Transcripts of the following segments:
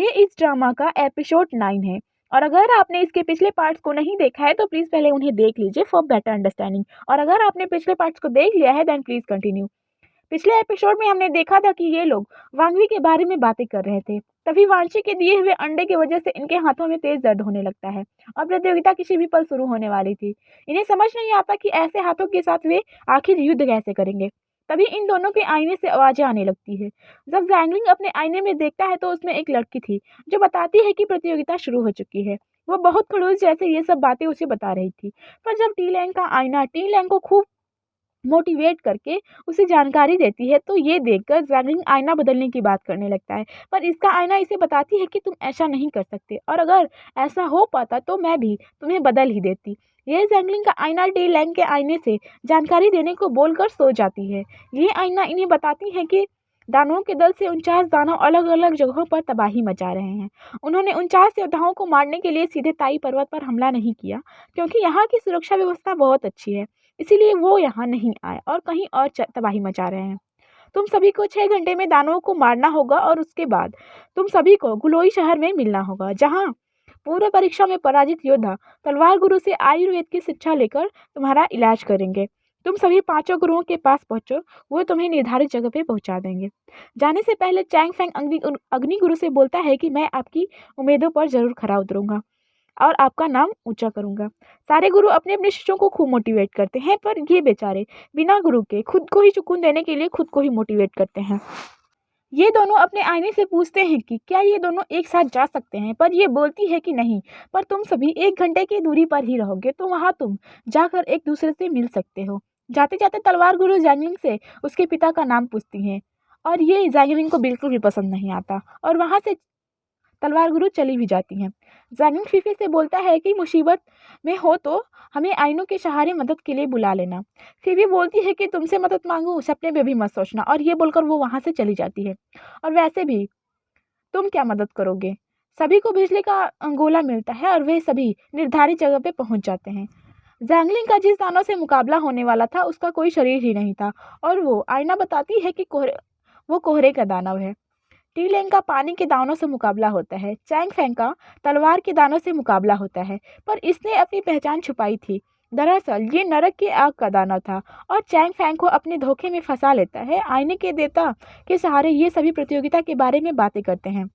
ये इस ड्रामा का एपिसोड 9 है और अगर आपने इसके पिछले पार्ट्स को नहीं देखा है तो प्लीज़ पहले उन्हें देख लीजिए फॉर बेटर अंडरस्टैंडिंग। और अगर आपने पिछले पार्ट्स को देख लिया है देन प्लीज़ कंटिन्यू। पिछले एपिसोड में हमने देखा था कि ये लोग वांगवी के बारे में बातें कर रहे थे। तभी वांशी के दिए हुए अंडे की वजह से इनके हाथों में तेज दर्द होने लगता है और प्रतियोगिता किसी भी पल शुरू होने वाली थी। इन्हें समझ नहीं आता कि ऐसे हाथों के साथ वे आखिर युद्ध कैसे करेंगे। तभी इन दोनों के आईने से आवाजें आने लगती है। जब जैंगलिंग अपने आईने में देखता है तो उसमें एक लड़की थी जो बताती है कि प्रतियोगिता शुरू हो चुकी है। वो बहुत खड़ूस जैसे ये सब बातें उसे बता रही थी। पर जब टी लैंग का आईना टी लैंग को खूब मोटिवेट करके उसे जानकारी देती है तो ये देखकर जैंगलिंग आईना बदलने की बात करने लगता है। पर इसका आईना इसे बताती है कि तुम ऐसा नहीं कर सकते और अगर ऐसा हो पाता तो मैं भी तुम्हें बदल ही देती। ये जैंगलिंग का आईना टी लैंग के आईने से जानकारी देने को बोलकर सो जाती है। ये आईना इन्हें बताती है कि दानवों के दल से 49 दानव अलग अलग जगहों पर तबाही मचा रहे हैं। उन्होंने 49 योद्धाओं को मारने के लिए सीधे ताई पर्वत पर हमला नहीं किया क्योंकि यहाँ की सुरक्षा व्यवस्था बहुत अच्छी है, इसीलिए वो यहाँ नहीं आए और कहीं और तबाही मचा रहे हैं। तुम सभी को 6 घंटे में दानवों को मारना होगा और उसके बाद तुम सभी को गुलोई शहर में मिलना होगा, जहाँ पूर्व परीक्षा में पराजित योद्धा तलवार गुरु से आयुर्वेद की शिक्षा लेकर तुम्हारा इलाज करेंगे। तुम सभी 5 गुरुओं के पास पहुंचो, वो तुम्हें निर्धारित जगह पे पहुंचा देंगे। जाने से पहले चैंग फेंग अग्नि गुरु से बोलता है कि मैं आपकी उम्मीदों पर जरूर खरा उतरूंगा और आपका नाम ऊंचा करूंगा। सारे गुरु अपने अपने शिष्यों को खूब मोटिवेट करते हैं, पर ये बेचारे बिना गुरु के खुद को ही सुकून देने के लिए खुद को ही मोटिवेट करते हैं। ये दोनों अपने आईने से पूछते हैं कि क्या ये दोनों एक साथ जा सकते हैं, पर ये बोलती है कि नहीं, पर तुम सभी 1 घंटे की दूरी पर ही रहोगे तो वहाँ तुम जाकर एक दूसरे से मिल सकते हो। जाते जाते तलवार गुरु जैंगलिंग से उसके पिता का नाम पूछती हैं और ये जैंगलिंग को बिल्कुल भी पसंद नहीं आता और वहाँ से तलवार गुरु चली भी जाती हैं। जैंगलिंग फीफी से बोलता है कि मुसीबत में हो तो हमें आइनों के सहारे मदद के लिए बुला लेना। फीफी बोलती है कि तुमसे मदद मांगू, सपने में भी मत सोचना, और ये बोलकर वो वहाँ से चली जाती है। और वैसे भी तुम क्या मदद करोगे। सभी को बिजली का गोला मिलता है और वे सभी निर्धारित जगह पे पहुंच जाते हैं। जैंगलिंग का जिस दानव से मुकाबला होने वाला था उसका कोई शरीर ही नहीं था और वो आईना बताती है कि वो कोहरे का दानव है। टी लैंग का पानी के दानों से मुकाबला होता है। चैंग फेंग का तलवार के दानों से मुकाबला होता है, पर इसने अपनी पहचान छुपाई थी। दरअसल ये नरक की आग का दानव था और चैंग फेंग को अपने धोखे में फंसा लेता है। आईने के देवता के सहारे ये सभी प्रतियोगिता के बारे में बातें करते हैं।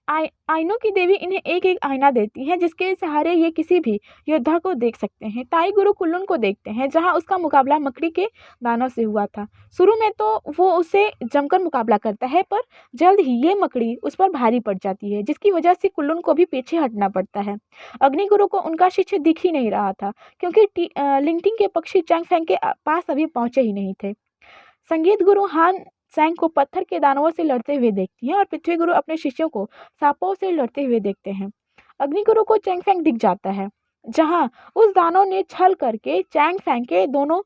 आइनों की देवी इन्हें एक एक आईना देती है जिसके सहारे ये किसी भी योद्धा को देख सकते हैं। ताई गुरु कुल्लून को देखते हैं जहां उसका मुकाबला मकड़ी के दानव से हुआ था। शुरू में तो वो उससे जमकर मुकाबला करता है, पर जल्द ही ये मकड़ी उस पर भारी पड़ जाती है जिसकी वजह से कुल्लून को भी पीछे हटना पड़ता है। अग्नि गुरु को उनका शिष्य दिख ही नहीं रहा था क्योंकि लिंगटिंग के पक्षी चैंग फेंग के पास अभी पहुंचे ही नहीं थे। संगीत गुरु हान सैंग को पत्थर के दानवों से लड़ते हुए देखती हैं और पृथ्वी गुरु अपने शिष्यों को सांपों से लड़ते हुए देखते हैं। अग्नि गुरु को चैंग फेंग दिख जाता है जहां उस दानव ने छल करके चैंग फेंग के दोनों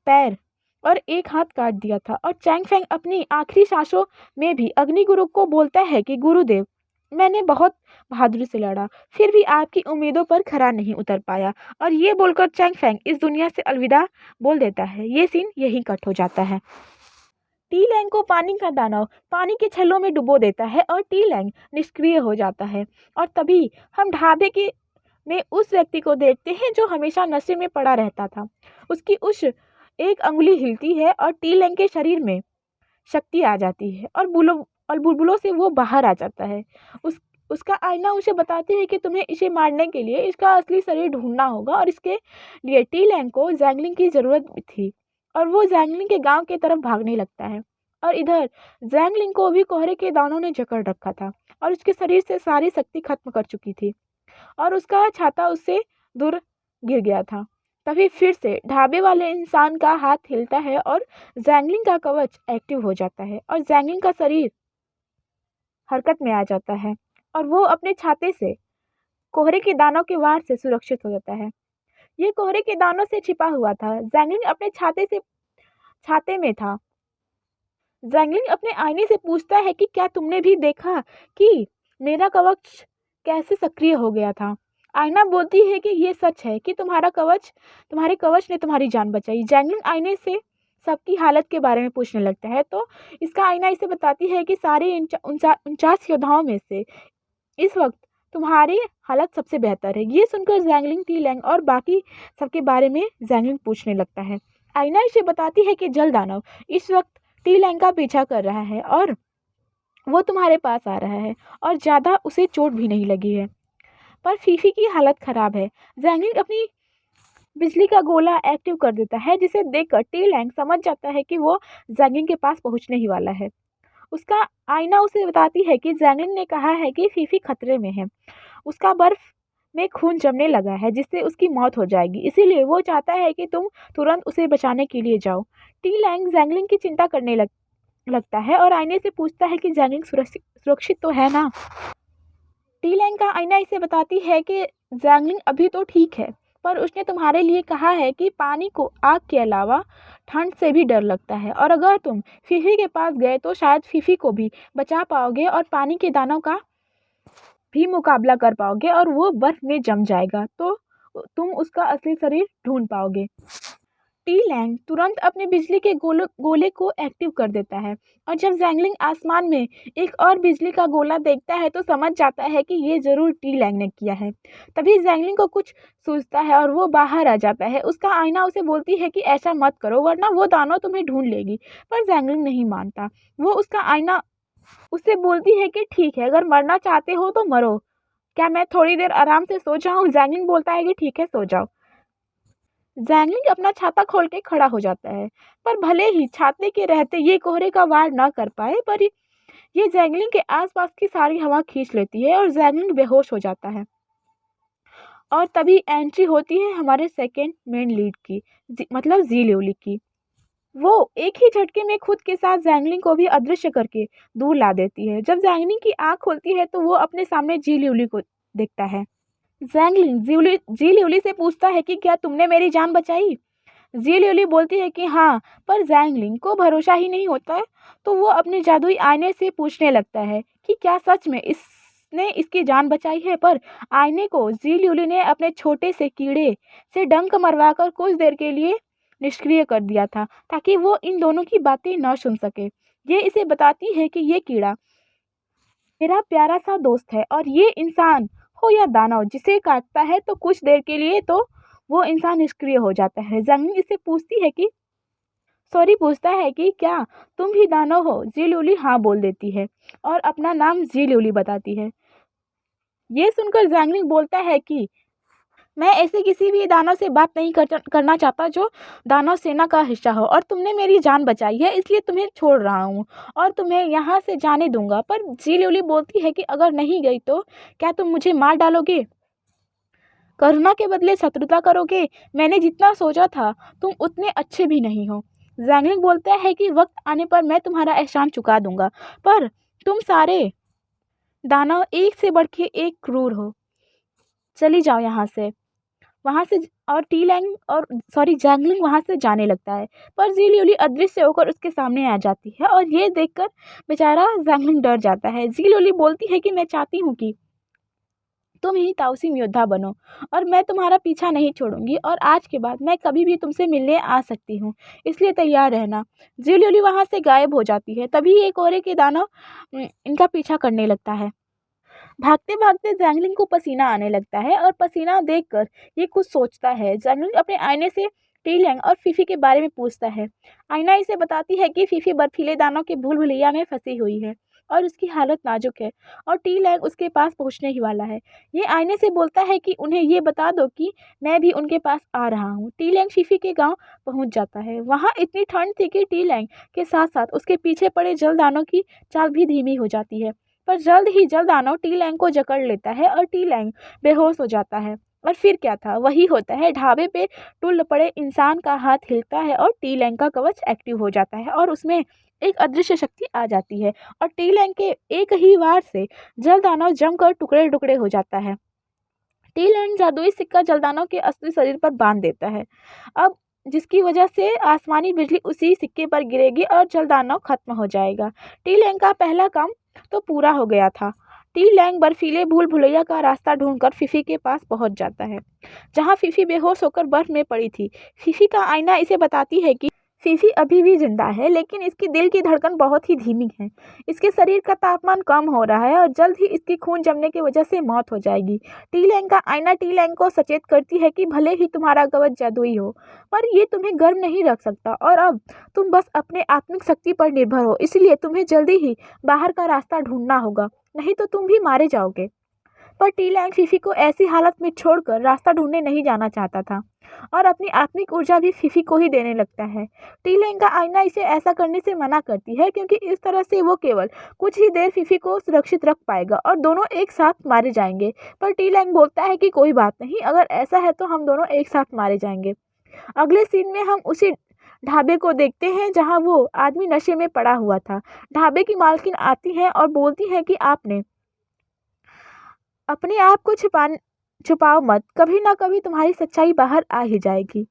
पैर और एक हाथ काट दिया था। और चैंग फेंग अपनी आखिरी सांसों में भी अग्नि गुरु को बोलता है कि गुरुदेव, मैंने बहुत बहादुरी से लड़ा, फिर भी आपकी उम्मीदों पर खरा नहीं उतर पाया। और ये बोलकर चैंग फेंग इस दुनिया से अलविदा बोल देता है। ये सीन यहीं कट हो जाता है। टी लैंग को पानी का दानव पानी के छल्लों में डुबो देता है और टी लैंग निष्क्रिय हो जाता है। और तभी हम ढाबे के में उस व्यक्ति को देखते हैं जो हमेशा नशे में पड़ा रहता था। उसकी उस एक अंगुली हिलती है और टी लैंग के शरीर में शक्ति आ जाती है और बुलबुलों से वो बाहर आ जाता है। उसका आईना उसे बताते हैं कि तुम्हें इसे मारने के लिए इसका असली शरीर ढूंढना होगा और इसके लिए टी लैंग को जैंगलिंग की जरूरत थी और वो जैंगलिंग के गांव की तरफ भागने लगता है। और इधर जैंगलिंग को भी कोहरे के दानों ने जकड़ रखा था और उसके शरीर से सारी शक्ति खत्म कर चुकी थी और उसका छाता उससे दूर गिर गया था। तभी फिर से ढाबे वाले इंसान का हाथ हिलता है और जैंगलिंग का कवच एक्टिव हो जाता है और जैंगलिंग का शरीर हरकत में आ जाता है और वो अपने छाते से कोहरे के दानों के वार से सुरक्षित हो जाता है। ये कोहरे के दानों से छिपा हुआ था। जैंगलिंग अपने छाते में था। जैंगलिंग अपने आईने से पूछता है कि क्या तुमने भी देखा कि मेरा कवच कैसे सक्रिय हो गया था। आईना बोलती है कि ये सच है कि तुम्हारे कवच ने तुम्हारी जान बचाई। जैंगलिंग आईने से सबकी हालत के बारे में पूछने लगता है। तो इसका आईना इसे बताती है कि सारे 49 योद्धाओं में से इस वक्त तुम्हारी हालत सबसे बेहतर है। ये सुनकर ज़ैंगलिंग, टी-लैंग और बाकी सबके बारे में ज़ैंगलिंग पूछने लगता है। आईना इसे बताती है कि जल दानव इस वक्त टी-लैंग का पीछा कर रहा है और वो तुम्हारे पास आ रहा है और ज़्यादा उसे चोट भी नहीं लगी है, पर फीफी की हालत ख़राब है। ज़ैंगलिंग अपनी बिजली का गोला एक्टिव कर देता है, जिसे देखकर टी-लैंग समझ जाता है कि वो ज़ैंगलिंग के पास पहुंचने ही वाला है। उसका आईना उसे बताती है कि ज़ैंगलिंग ने कहा है कि फीफी खतरे में है। उसका बर्फ में खून जमने लगा है, जिससे उसकी मौत हो जाएगी। इसीलिए वो चाहता है कि तुम तुरंत उसे बचाने के लिए जाओ। टी-लैंग ज़ैंगलिंग की चिंता करने लगता है और आईने से पूछता है कि ज़ैंगलिंग सुरक्षित तो है ना। टी-लैंग का आईना इसे बताती है कि ज़ैंगलिंग अभी तो ठीक है, पर उसने तुम्हारे लिए कहा है कि पानी को आग के अलावा ठंड से भी डर लगता है, और अगर तुम फीफी के पास गए तो शायद फीफी को भी बचा पाओगे और पानी के दानों का भी मुकाबला कर पाओगे और वो बर्फ में जम जाएगा तो तुम उसका असली शरीर ढूंढ पाओगे। टी-लैंग तुरंत अपने बिजली के गोले को एक्टिव कर देता है, और जब ज़ैंगलिंग आसमान में एक और बिजली का गोला देखता है तो समझ जाता है कि ये ज़रूर टी-लैंग ने किया है। तभी ज़ैंगलिंग को कुछ सूझता है और वो बाहर आ जाता है। उसका आईना उसे बोलती है कि ऐसा मत करो वरना वो दानव तुम्हें ढूंढ लेगी, पर ज़ैंगलिंग नहीं मानता। वो उसका आईना उससे बोलती है कि ठीक है, अगर मरना चाहते हो तो मरो, क्या मैं थोड़ी देर आराम से सो जाऊं? ज़ैंगलिंग बोलता है कि ठीक है, सो जाओ। ज़ैंगलिंग अपना छाता खोल के खड़ा हो जाता है, पर भले ही छाते के रहते ये कोहरे का वार न कर पाए, पर ये ज़ैंगलिंग के आसपास की सारी हवा खींच लेती है और ज़ैंगलिंग बेहोश हो जाता है। और तभी एंट्री होती है हमारे सेकंड मेन लीड की, मतलब जी ल्यूली की। वो एक ही झटके में खुद के साथ ज़ैंगलिंग को भी अदृश्य करके दूर ला देती है। जब ज़ैंगलिंग की आँख खुलती है तो वो अपने सामने जी ल्यूली को देखता है। ज़ैंगलिंग जी ल्यूली से पूछता है कि क्या तुमने मेरी जान बचाई? जी ल्यूली बोलती है कि हाँ, पर ज़ैंगलिंग को भरोसा ही नहीं होता है, तो वो अपने जादुई आईने से पूछने लगता है कि क्या सच में इसने इसकी जान बचाई है। पर आईने को जी ल्यूली ने अपने छोटे से कीड़े से डंक मरवाकर कुछ देर के लिए निष्क्रिय कर दिया था, ताकि वो इन दोनों की बातें न सुन सके। ये इसे बताती है कि ये कीड़ा मेरा प्यारा सा दोस्त है, और ये इंसान हो या दानव जिसे काटता है तो कुछ देर के लिए तो वो इंसान निष्क्रिय हो जाता है। ज़ंग इससे पूछता है कि क्या तुम भी दानव हो? ज़िल्यूली हाँ बोल देती है और अपना नाम ज़िल्यूली बताती है। ये सुनकर ज़ैंगलिंग बोलता है कि मैं ऐसे किसी भी दानव से बात नहीं करना चाहता जो दानव सेना का हिस्सा हो, और तुमने मेरी जान बचाई है इसलिए तुम्हें छोड़ रहा हूँ और तुम्हें यहाँ से जाने दूंगा। पर ज़िल्यूली बोलती है कि अगर नहीं गई तो क्या तुम मुझे मार डालोगे? करुणा के बदले शत्रुता करोगे? मैंने जितना सोचा था तुम उतने अच्छे भी नहीं हो। ज़ैंगलिंग बोलता है कि वक्त आने पर मैं तुम्हारा एहसान चुका दूंगा, पर तुम सारे दानव एक से बढ़ के एक क्रूर हो। चली जाओ यहाँ से। वहाँ से और टी-लैंग और सॉरी ज़ैंगलिंग वहाँ से जाने लगता है, पर ज़िल्यूली अदृश्य होकर उसके सामने आ जाती है, और ये देखकर बेचारा ज़ैंगलिंग डर जाता है। ज़िल्यूली बोलती है कि मैं चाहती हूँ कि तुम ही ताउसिम योद्धा बनो, और मैं तुम्हारा पीछा नहीं छोड़ूंगी, और आज के बाद मैं कभी भी तुमसे मिलने आ सकती हूँ, इसलिए तैयार रहना। ज़िल्यूली वहाँ से गायब हो जाती है। तभी एक कोहरे के दानव इनका पीछा करने लगता है। भागते भागते ज़ैंगलिंग को पसीना आने लगता है, और पसीना देखकर ये कुछ सोचता है। ज़ैंगलिंग अपने आईने से टी-लैंग और फीफी के बारे में पूछता है। आईना इसे बताती है कि फीफी बर्फीले दानों के भूल भुलैया में फंसी हुई है और उसकी हालत नाजुक है, और टी-लैंग उसके पास पहुंचने ही वाला है। ये आईने से बोलता है कि उन्हें ये बता दो कि मैं भी उनके पास आ रहा हूँ। टी-लैंग फीफी के गांव पहुंच जाता है। वहाँ इतनी ठंड थी कि टी-लैंग के साथ साथ उसके पीछे पड़े जलदानों की चाल भी धीमी हो जाती है, पर जल्द ही जलदानव टी-लैंग को जकड़ लेता है और टी-लैंग बेहोश हो जाता है। और फिर क्या था, वही होता है। ढाबे पे टूट पड़े इंसान का हाथ हिलता है और टी-लैंग का कवच एक्टिव हो जाता है, और उसमें एक अदृश्य शक्ति आ जाती है, और टी-लैंग के एक ही वार से जलदानव जमकर टुकड़े टुकड़े हो जाता है। टी-लैंड जादुई सिक्का जलदानव के असली शरीर पर बांध देता है, अब जिसकी वजह से आसमानी बिजली उसी सिक्के पर गिरेगी और जलदानव खत्म हो जाएगा। टी-लैंग का पहला काम तो पूरा हो गया था। टी-लैंग बर्फीले भूल भुलैया का रास्ता ढूंढकर फीफी के पास पहुंच जाता है, जहां फीफी बेहोश होकर बर्फ में पड़ी थी। फीफी का आईना इसे बताती है कि फीफी अभी भी जिंदा है, लेकिन इसकी दिल की धड़कन बहुत ही धीमी है। इसके शरीर का तापमान कम हो रहा है और जल्द ही इसकी खून जमने की वजह से मौत हो जाएगी। टी लैंग का आईना टी लैंग को सचेत करती है कि भले ही तुम्हारा कवच जादुई हो, पर ये तुम्हें गर्म नहीं रख सकता और अब तुम बस अपने आत्मिक शक्ति पर निर्भर हो, इसलिए तुम्हें जल्दी ही बाहर का रास्ता ढूंढना होगा, नहीं तो तुम भी मारे जाओगे। पर टी लैंग फीफी को ऐसी हालत में छोड़कर रास्ता ढूंढने नहीं जाना चाहता था और अपनी आत्मिक ऊर्जा भी फीफी को ही देने लगता है। टी लैंग का आईना इसे ऐसा करने से मना करती है क्योंकि इस तरह से वो केवल कुछ ही देर फीफी को सुरक्षित रख पाएगा और दोनों एक साथ मारे जाएंगे। पर टी लैंग बोलता है कि कोई बात नहीं, अगर ऐसा है तो हम दोनों एक साथ मारे जाएंगे। अगले सीन में हम उसी ढाबे को देखते हैं जहां वो आदमी नशे में पड़ा हुआ था। ढाबे की मालकिन आती है और बोलती है कि आपने अपने आप को छुपाओ मत, कभी ना कभी तुम्हारी सच्चाई बाहर आ ही जाएगी।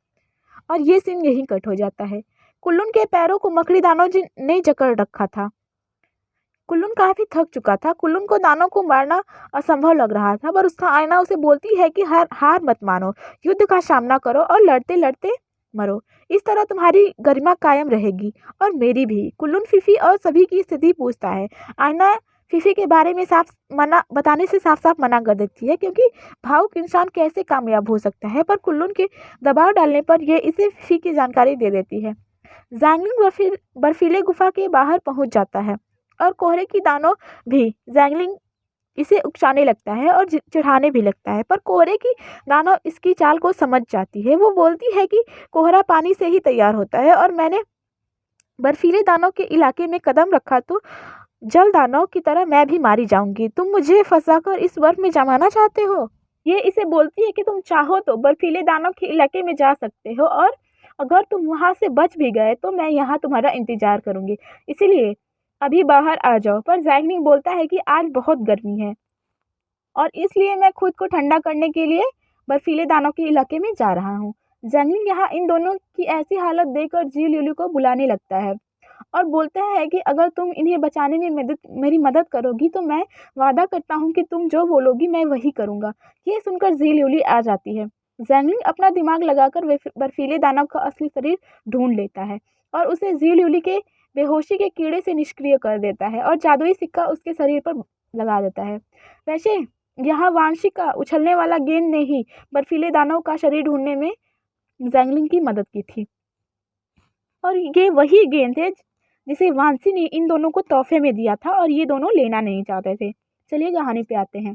और ये सीन यहीं कट हो जाता है। कुल्लून के पैरों को मकड़ी दानों ने जकड़ रखा था। कुल्लून काफी थक चुका था। कुल्लून को दानों को मारना असंभव लग रहा था, पर उसका आईना उसे बोलती है कि हार मत मानो, युद्ध का सामना करो और लड़ते लड़ते मरो। इस तरह तुम्हारी गरिमा कायम रहेगी और मेरी भी। कुल्लून फीफी और सभी की स्थिति पूछता है। आईना फीफी के बारे में बताने से साफ साफ मना कर देती है क्योंकि भावुक इंसान कैसे कामयाब हो सकता है, पर कुल्लून के दबाव डालने पर यह इसे फीफी की जानकारी दे देती है। जैंगलिंग बर्फीले गुफा के बाहर पहुंच जाता है और कोहरे की दानों भी जैंगलिंग इसे उकसाने लगता है और चिढ़ाने भी लगता है, पर कोहरे की दानव इसकी चाल को समझ जाती है। वो बोलती है कि कोहरा पानी से ही तैयार होता है और मैंने बर्फीले दानों के इलाके में कदम रखा तो जल दानव की तरह मैं भी मारी जाऊंगी। तुम मुझे फंसाकर इस बर्फ में जमाना चाहते हो। ये इसे बोलती है कि तुम चाहो तो बर्फीले दानव के इलाके में जा सकते हो और अगर तुम वहां से बच भी गए तो मैं यहाँ तुम्हारा इंतजार करूंगी, इसीलिए अभी बाहर आ जाओ। पर जैंगलिंग बोलता है कि आज बहुत गर्मी है और इसलिए मैं खुद को ठंडा करने के लिए बर्फीले दानों के इलाके में जा रहा हूँ। जैंगलिंग यहाँ इन दोनों की ऐसी हालत देखकर जी लिलू को बुलाने लगता है और बोलता है कि अगर तुम इन्हें बचाने में मेरी मदद करोगी तो मैं वादा करता हूँ कि तुम जो बोलोगी मैं वही करूँगा। ये सुनकर जी लिली आ जाती है। जैंगलिंग अपना दिमाग लगाकर बर्फीले दानव का असली शरीर ढूंढ लेता है और उसे जी लिली के बेहोशी के कीड़े से निष्क्रिय कर देता है और जादुई सिक्का उसके शरीर पर लगा देता है। वैसे यहाँ वांशिक का उछलने वाला गेंद ने ही बर्फीले दानव का शरीर ढूंढने में जैंगलिंग की मदद की थी और ये वही गेंद थे जिसे वांसी ने इन दोनों को तोहफे में दिया था और ये दोनों लेना नहीं चाहते थे। चलिए कहानी पे आते हैं।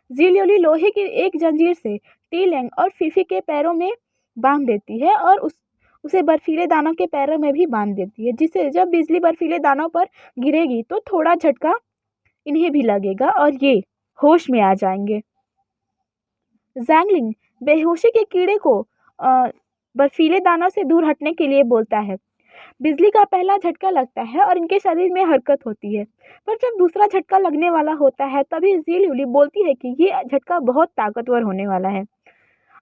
जी लिली लोहे की एक जंजीर से टी लैंग और फीफी के पैरों में बांध देती है और उसे बर्फीले दानों के पैरों में भी बांध देती है, जिससे जब बिजली बर्फीले दानों पर गिरेगी तो थोड़ा झटका इन्हें भी लगेगा और ये होश में आ जाएंगे। जैंगलिंग बेहोशी के कीड़े को बर्फीले दानों से दूर हटने के लिए बोलता है। बिजली का पहला झटका लगता है और इनके शरीर में हरकत होती है, पर जब दूसरा झटका लगने वाला होता है तभी जी लिली बोलती है कि ये झटका बहुत ताकतवर होने वाला है।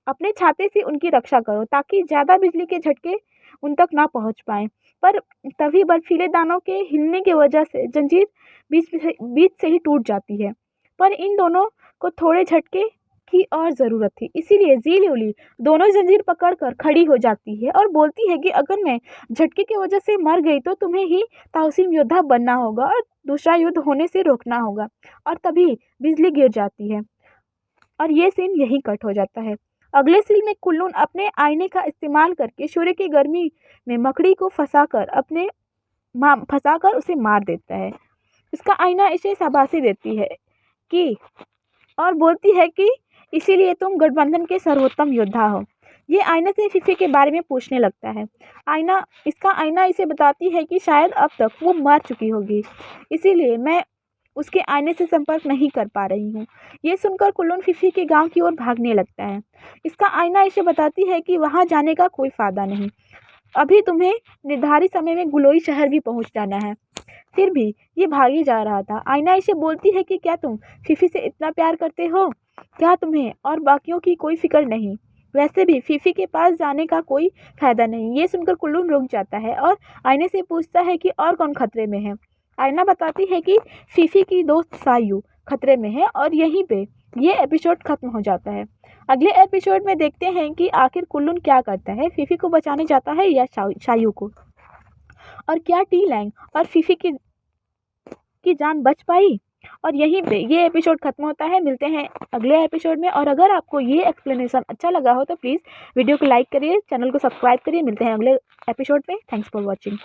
अपने छाते से उनकी रक्षा करो ताकि ज़्यादा बिजली के झटके उन तक ना पहुंच पाए। पर तभी बर्फीले दानों के हिलने की वजह से जंजीर बीच से ही टूट जाती है, पर इन दोनों को थोड़े झटके की और ज़रूरत थी, इसीलिए जी लिली दोनों जंजीर पकड़कर खड़ी हो जाती है और बोलती है कि अगर मैं झटके की वजह से मर गई तो तुम्हें ही ताउसीम योद्धा बनना होगा और दूसरा युद्ध होने से रोकना होगा। और तभी बिजली गिर जाती है और ये सीन यहीं कट हो जाता है। अगले सीन में कुल्लून अपने आईने का इस्तेमाल करके सूर्य की गर्मी में मकड़ी को फंसाकर उसे मार देता है। इसका आईना इसे शाबाशी देती है कि और बोलती है कि इसीलिए तुम गठबंधन के सर्वोत्तम योद्धा हो। ये आईने से फीफी के बारे में पूछने लगता है। इसका आईना इसे बताती है कि शायद अब तक वो मर चुकी होगी, इसीलिए मैं उसके आईने से संपर्क नहीं कर पा रही हूँ। ये सुनकर कुल्लून फीफी के गांव की ओर भागने लगता है। इसका आईना इसे बताती है कि वहाँ जाने का कोई फायदा नहीं, अभी तुम्हें निर्धारित समय में गुलोई शहर भी पहुँच जाना है। फिर भी ये भागी जा रहा था। आईना इसे बोलती है कि क्या तुम फीफी से इतना प्यार करते हो? क्या तुम्हें और बाकियों की कोई फिक्र नहीं? वैसे भी फीफी के पास जाने का कोई फायदा नहीं। ये सुनकर कुल्लून रुक जाता है और आईने से पूछता है कि और कौन खतरे में है। आईना बताती है कि फीफी की दोस्त सायू खतरे में है और यहीं पे ये एपिसोड खत्म हो जाता है। अगले एपिसोड में देखते हैं कि आखिर कुल्लून क्या करता है, फीफी को बचाने जाता है या शायू को, और क्या टी लैंग और फीफी की जान बच पाई। और यहीं पे ये एपिसोड खत्म होता है। मिलते हैं अगले एपिसोड में। और अगर आपको ये एक्सप्लेनेशन अच्छा लगा हो तो प्लीज़ वीडियो को लाइक करिए, चैनल को सब्सक्राइब करिए। मिलते हैं अगले एपिसोड में। Thanks for watching.